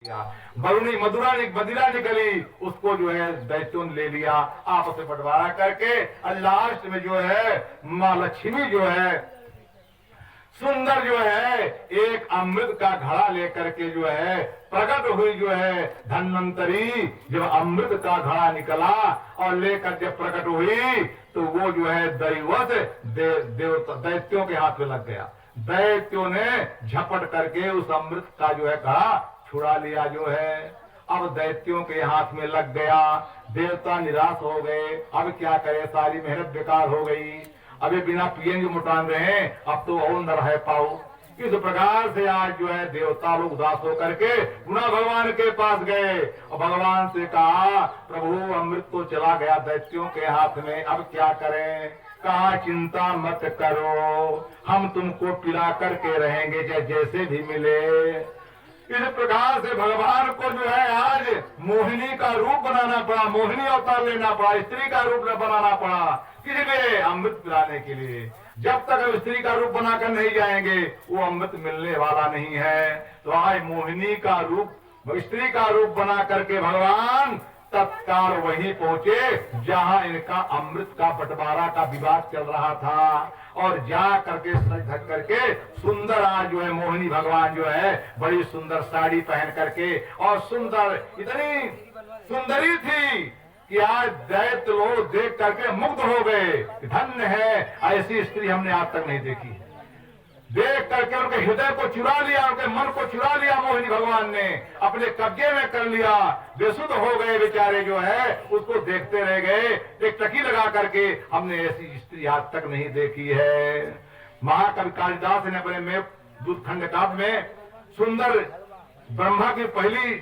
बरुणी मदिरा निकली, उसको जो है दैत्यों ने ले लिया, आपस में बंटवारा करके। और लास्ट में जो है माँ लक्ष्मी जो है सुंदर जो है एक अमृत का घड़ा लेकर के जो है प्रकट हुई। जो है धन्वंतरी जब अमृत का घड़ा निकला और लेकर जब प्रकट हुई तो वो जो है दैवत दैत्यों के हाथ में लग गया। दैत्यों ने झपट करके उस अमृत का जो है घड़ा छुड़ा लिया। जो है अब दैत्यों के हाथ में लग गया। देवता निराश हो गए, अब क्या करे, सारी मेहनत बेकार हो गई। अभी बिना पिए जो मुटान रहे, अब तो और न रह पाओ। इस प्रकार से आज जो है देवता लोग उदास होकर के पुनः भगवान के पास गए और भगवान से कहा, प्रभु अमृत तो चला गया दैत्यों के हाथ में, अब क्या करें। कहा चिंता मत करो, हम तुमको पिला करके रहेंगे जैसे भी मिले। इस प्रकार से भगवान को जो है आज मोहिनी का रूप बनाना पड़ा, मोहिनी अवतार लेना पड़ा, स्त्री का रूप बनाना पड़ा। किस लिए? अमृत पिलाने के लिए। जब तक हम स्त्री का रूप बनाकर नहीं जाएंगे वो अमृत मिलने वाला नहीं है। तो आज मोहिनी का रूप, स्त्री का रूप बना करके भगवान तत्काल वहीं पहुंचे जहां इनका अमृत का बंटवारा का विवाद चल रहा था। और जा करके सज धज करके सुंदर आज जो है मोहिनी भगवान जो है बड़ी सुंदर साड़ी पहन करके और सुंदर इतनी सुंदरी थी कि आज दैत्य लोग देख करके मुग्ध हो गए। धन्य है, ऐसी स्त्री हमने आज तक नहीं देखी। देख करके उनके हृदय को चुरा लिया, उनके मन को चुरा लिया मोहिनी भगवान ने, अपने कब्जे में कर लिया। बेसुध हो गए बेचारे जो है, उसको देखते रह गए। एक टकी लगा करके हमने ऐसी स्त्री आज तक नहीं देखी है। महाकवि कालिदास ने अपने में दूध खंड काव्य में सुंदर ब्रह्मा की पहली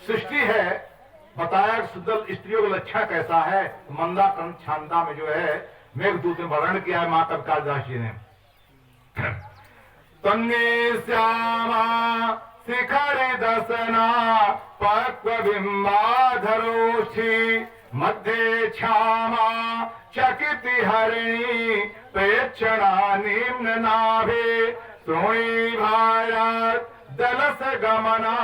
सृष्टि है बताया, सुंदर स्त्रियों का लक्षण कैसा है। मंदाकरण छांदा में जो है मेघदूत ने वर्णन किया है महाकवि कालिदास जी ने। तन्ने श्यामा शिखरि दसना पक्व बिंबाधरोषि मध्ये क्षामा चकिति हरिणी प्रेक्षणा निम्न नाभे श्रोणी भारत दलस गमना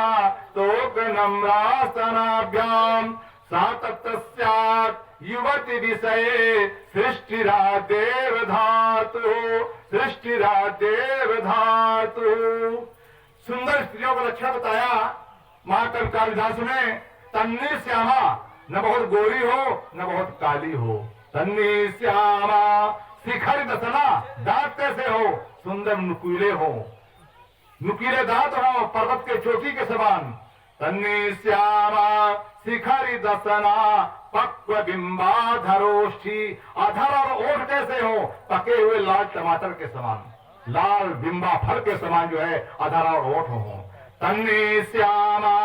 तोक नम्रासनाभ्याम सातत्स्यात् युवती विषये सृष्टिरादेव धातु, सृष्टिरादेव धातु। सुंदर स्त्रियों का लक्षण बताया महाकवि कालिदास ने। तन्नी श्यामा, न बहुत गोरी हो न बहुत काली हो। तन्नी श्यामा शिखर दसना, दांत कैसे हो, सुंदर नुकीले हो, नुकीले दांत हो पर्वत के चोटी के समान। तन्नी श्यामा शिखरी दसना पक्व बिंबाधरोष्ठी, अधर और ओठ कैसे हो, पके हुए लाल टमाटर के समान, लाल बिंबा फल के समान जो है अधर और ओठ हो। तन्नी श्यामा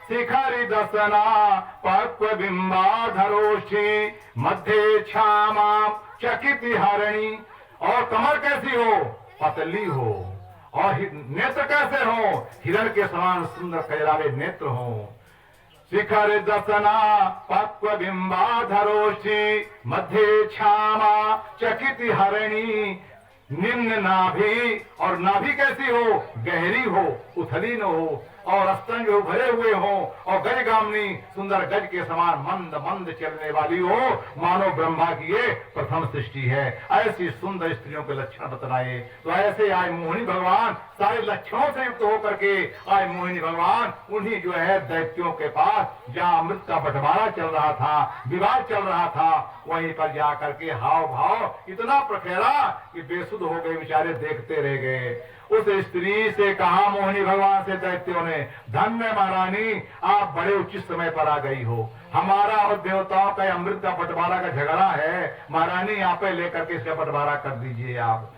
शिखरी दसना पक्व बिंबाधरोष्ठी मध्य क्षामा चकिति हरिणी, और कमर कैसी हो, पतली हो, और नेत्र कैसे हो, हिरण के समान सुंदर खैरावे नेत्र हो। शिखर दसना पक्व बिंबाधरोषि मध्य क्षामा चकिति हरिणी निम्न नाभि, और नाभि कैसी हो, गहरी हो, उथली न हो, और स्तन जो भरे हुए हो, और गजगामिनी सुंदर गज के समान मंद मंद चलने वाली हो, मानो ब्रह्मा की ये प्रथम सृष्टि है। ऐसी सुंदर स्त्रियों के लक्षण बतलाए। तो ऐसे आज मोहिनी भगवान सारे लक्षणों से युक्त होकर के आज मोहिनी भगवान उन्हीं जो है दैत्यों के पास जहाँ अमृत का बंटवारा चल रहा था, विवाद चल रहा था, वहीं पर जा करके हाव भाव इतना प्रखेरा कि बेसुध हो गए बेचारे, देखते रह गए। उस स्त्री से कहा मोहिनी भगवान से दैत्यों ने, धन्य महारानी आप बड़े उचित समय पर आ गई हो। हमारा और देवताओं का अमृत का बंटवारा का झगड़ा है, महारानी यहाँ पे लेकर के इसका बंटवारा कर दीजिए आप।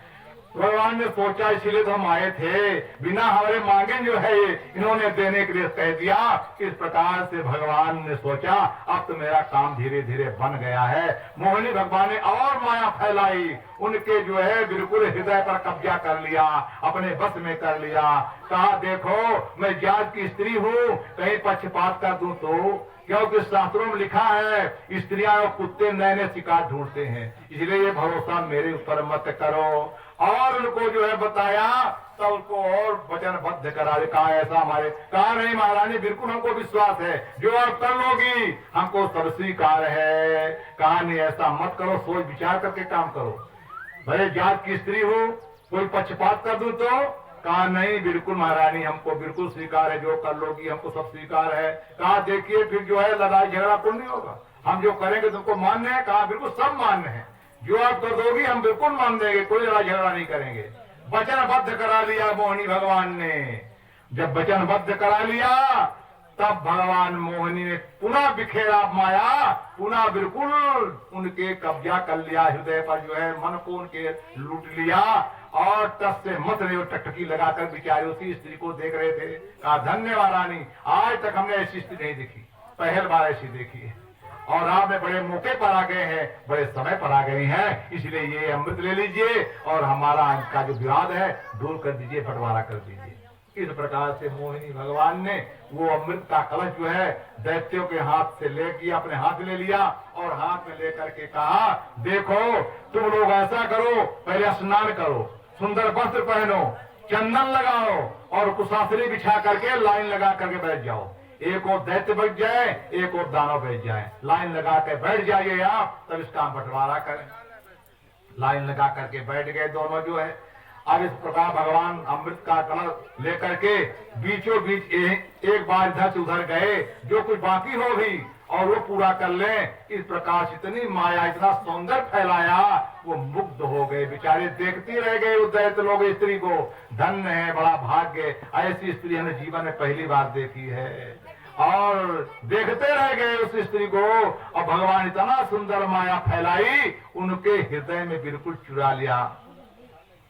भगवान ने सोचा इसलिए तो हम आए थे, बिना हमारे मांगे जो है इन्होंने देने के लिए कह दिया। इस प्रकार से भगवान ने सोचा अब तो मेरा काम धीरे धीरे बन गया है। मोहिनी भगवान ने और माया फैलाई, उनके जो है बिल्कुल हृदय पर कब्जा कर लिया, अपने बस में कर लिया। कहा देखो मैं जात की स्त्री हूँ, कहीं पक्षपात कर दूं तो, क्योंकि शास्त्रों में लिखा है स्त्रियां और कुत्ते नए नए शिकार ढूंढते हैं, इसलिए ये भरोसा मेरे ऊपर मत करो। और उनको जो है बताया तब उसको और वचनबद्ध करा दे। कहा ऐसा हमारे, कहा नहीं महारानी बिल्कुल हमको विश्वास है, जो आप कर लोगी हमको सब स्वीकार है। कहा नहीं ऐसा मत करो, सोच विचार करके काम करो, भले जात की स्त्री हो, कोई पक्षपात कर दूं तो। कहा नहीं बिल्कुल महारानी हमको बिल्कुल स्वीकार है, जो कर लोगी हमको सब स्वीकार है। कहा देखिए फिर जो है लड़ाई झगड़ा तो नहीं होगा, हम जो करेंगे तुमको मान्य है। कहा बिल्कुल सब मान्य है, जो आप कर दोगी हम बिल्कुल मान देंगे, कोई लड़ाई झगड़ा नहीं करेंगे। वचनबद्ध करा लिया मोहिनी भगवान ने। जब वचनबद्ध करा लिया तब भगवान मोहिनी ने पुनः बिखेरा माया, पुनः बिल्कुल उनके कब्जा कर लिया, हृदय पर जो है मन को उनके लूट लिया। और तब से मत रहे टकटकी लगाकर बेचारे उसी स्त्री को देख रहे थे। कहा धन्यवाद रानी, आज तक हमने ऐसी स्त्री नहीं देखी, पहली बार ऐसी देखी है, और आपने बड़े मौके पर आ गए हैं, बड़े समय पर आ गए हैं, इसलिए ये अमृत ले लीजिए और हमारा इनका जो विवाद है दूर कर दीजिए, बंटवारा कर दीजिए। इस प्रकार से मोहिनी भगवान ने वो अमृत का कलश जो है दैत्यों के हाथ से लेके अपने हाथ ले लिया और हाथ में लेकर के कहा देखो तुम लोग ऐसा करो, पहले स्नान करो, सुंदर वस्त्र पहनो, चंदन लगाओ और कुशासनी बिछा करके लाइन लगा करके बैठ जाओ। एक और दैत्य बैठ जाए, एक और दानव बैठ जाए, लाइन लगा के बैठ जाइए आप, तब इसका बंटवारा करें। लाइन लगा करके बैठ गए दोनों जो है। अब इस प्रकार भगवान अमृत का कलश लेकर के बीचों बीच एक बार इधर से उधर गए, जो कुछ बाकी हो भी और वो पूरा कर ले। इस प्रकार से इतनी माया, इतना सौंदर्य फैलाया, वो मुग्ध हो गए, बेचारे देखती रह गए उदयत लोग स्त्री को। धन्य है, बड़ा भाग्य, ऐसी स्त्री हमने जीवन में पहली बार देखी है। और देखते रह गए उस स्त्री को, और भगवान इतना सुंदर माया फैलाई, उनके हृदय में बिल्कुल चुरा लिया,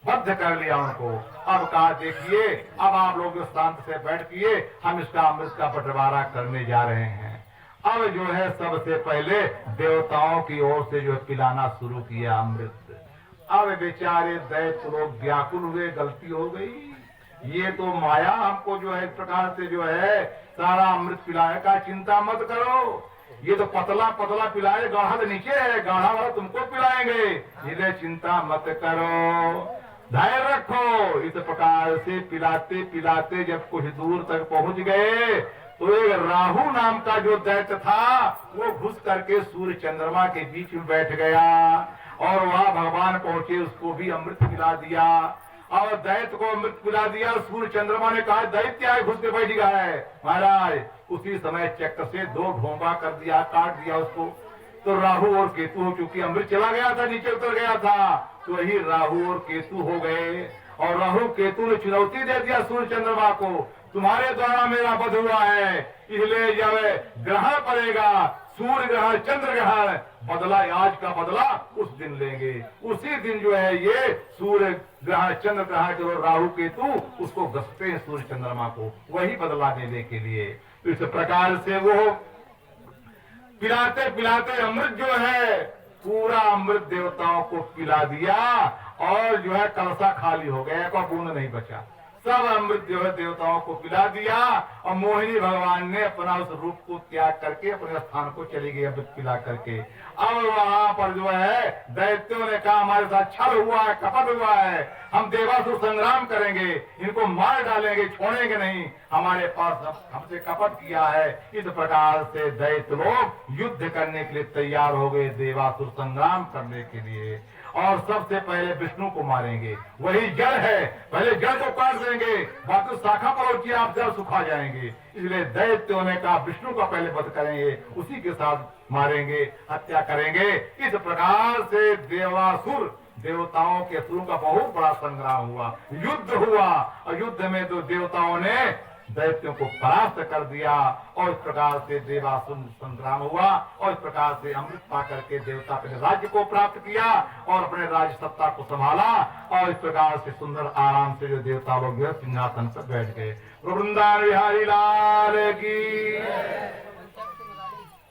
बद्ध कर लिया उनको। अब कहा देखिए अब आप लोग शांत से बैठिए, हम इसका अमृत का बंटवारा करने जा रहे हैं। अब जो है सबसे पहले देवताओं की ओर से जो पिलाना शुरू किया अमृत। अब बेचारे दैत्य लोग व्याकुल हुए, गलती हो गई, ये तो माया हमको जो है इस प्रकार से जो है सारा अमृत पिलाने का, चिंता मत करो, ये तो पतला पतला पिलाए, गाढ़ा तो नीचे है, गाढ़ा वाला तुमको पिलाएंगे, इसलिए चिंता मत करो, धैर्य रखो। इस प्रकार से पिलाते पिलाते जब कुछ दूर तक पहुंच गए तो एक राहु नाम का जो दैत्य था वो घुस करके सूर्य चंद्रमा के बीच में बैठ गया, और वहां भगवान पहुंचे, उसको भी अमृत पिला दिया। और दैत्य को अमृत पिला दिया, सूर्य चंद्रमा ने कहा दैत्य आए घुस के बैठ गया है महाराज। उसी समय चक्र से दो ढोंगा कर दिया, काट दिया उसको। तो राहु और केतु, चूंकि अमृत चला गया था, नीचे उतर गया था, तो वही राहु और केतु हो गए। और राहु केतु ने चुनौती दे दिया सूर्य चंद्रमा को, तुम्हारे द्वारा मेरा वध हुआ है, इसलिए जब ग्रहण पड़ेगा, सूर्य ग्रहण चंद्र ग्रहण, बदला आज का बदला उस दिन लेंगे। उसी दिन जो है ये सूर्य ग्रहण चंद्र ग्रहण जो राहु केतु उसको गसते हैं सूर्य चंद्रमा को, वही बदला देने के लिए। तो इस प्रकार से वो पिलाते पिलाते अमृत जो है पूरा अमृत देवताओं को पिला दिया, और जो है कलसा खाली हो गया, कोई बूंद नहीं बचा, सब अमृत जो है देवताओं को पिला दिया। और मोहिनी भगवान ने अपना उस रूप को त्याग करके अपने स्थान को चली गई अमृत पिला करके। अब वहां पर जो है दैत्यों ने कहा हमारे साथ छल हुआ है, कपट हुआ है, हम देवासुर संग्राम करेंगे, इनको मार डालेंगे, छोड़ेंगे नहीं, हमारे पास हमसे कपट किया है। इस प्रकार से दैत्य लोग युद्ध करने के लिए तैयार हो गए, देवासुर संग्राम करने के लिए। और सबसे पहले विष्णु को मारेंगे, वही जड़ है, पहले जड़ को काट देंगे, बाकी शाखा पर आप जड़ सुखा जाएंगे। इसलिए दैत्यों ने कहा विष्णु का पहले वध करेंगे, उसी के साथ मारेंगे, हत्या करेंगे। इस प्रकार से देवासुर देवताओं के असुरों का बहुत बड़ा संग्राम हुआ, युद्ध हुआ, और युद्ध में तो देवताओं ने दैत्यों को परास्त कर दिया, और इस प्रकार से देवासुर संग्राम हुआ, और इस प्रकार से अमृत पा करके देवता अपने राज्य को प्राप्त किया और अपने राज्य सत्ता को संभाला। और इस प्रकार से सुंदर आराम से जो देवता लोग जो सिंहासन पर बैठ गए। वृंदावन बिहारी लाल की।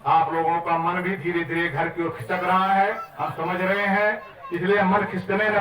आप लोगों का मन भी धीरे धीरे घर की ओर खिसक रहा है, हम समझ रहे हैं, इसलिए मन खिसकने न